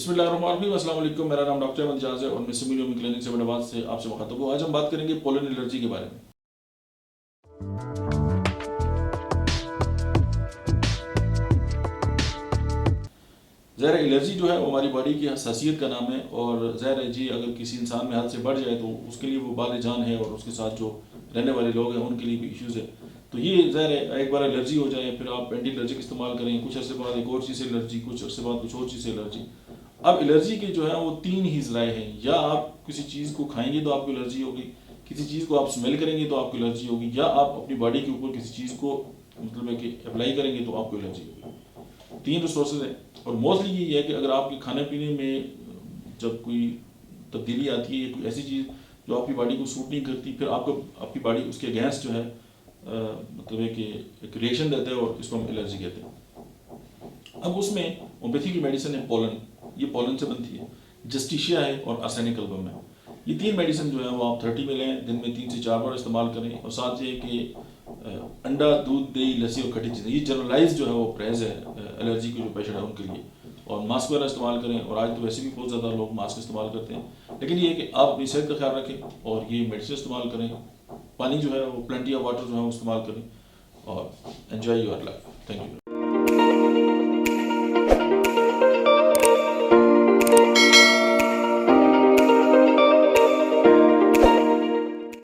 बिस्मिल्लाहिर्रहमानिर्रहीम, अस्सलाम वालेकुम। मेरा नाम डॉक्टर अहमद जाज है और मैं सिविल ह्यूमन क्लिनिक सेवनाबाद से आपसे मुखातब हूँ। आज हम बात करेंगे पोलन एलर्जी के बारे में। ज़हर एलर्जी जो है वो हमारी बॉडी की हसासियत का नाम है और ज़हर है जी अगर किसी इंसान में हद से बढ़ जाए तो उसके लिए वो बाल जान है और उसके साथ जो रहने वाले लोग हैं उनके लिए भी इश्यूज़ है। तो ये ज़हर है एक बार एलर्जी हो जाए फिर आप एंटी एलर्जिक इस्तेमाल करें, कुछ अर्से बाद एक और चीज़ से एलर्जी, कुछ अर्से बाद कुछ और चीज़ से एलर्जी। अब एलर्जी के जो है वो तीन ही ज़राए हैं, या आप किसी चीज़ को खाएंगे तो आपको एलर्जी होगी, किसी चीज़ को आप स्मेल करेंगे तो आपको एलर्जी होगी, या आप अपनी बॉडी के ऊपर किसी चीज़ को मतलब है कि अप्लाई करेंगे तो आपको एलर्जी होगी। तीन रिसोर्सेज हैं और मोस्टली ये है कि अगर आपके खाने पीने में जब कोई तब्दीली आती है, कोई ऐसी चीज़ जो आपकी बॉडी को सूट नहीं करती, फिर आपको आपकी बॉडी उसके अगेंस्ट जो है मतलब है कि एक रिएक्शन देता है और इसको हम एलर्जी कहते हैं। अब उसमें होम्योपैथी की मेडिसिन है पोलन, ये पोलन से बनती है, जस्टिशिया है और आर्सेनिक एल्बम है। ये तीन मेडिसिन जो है वो आप 30 में लें, दिन में 3 से 4 बार इस्तेमाल करें। और साथ ये कि अंडा, दूध, दही, लस्सी और खट्टी चीज़ें, ये जनरलाइज जो है वो परहेज़ है एलर्जी के जो पेशेंट है उनके लिए। और मास्क वगैरह इस्तेमाल करें, और आज तो वैसे भी बहुत ज़्यादा लोग मास्क इस्तेमाल करते हैं, लेकिन ये है कि आप अपनी सेहत का ख्याल रखें और ये मेडिसिन इस्तेमाल करें। पानी जो है वो प्लेंटी ऑफ वाटर जो है वो इस्तेमाल करें और enjoy your life. Thank you.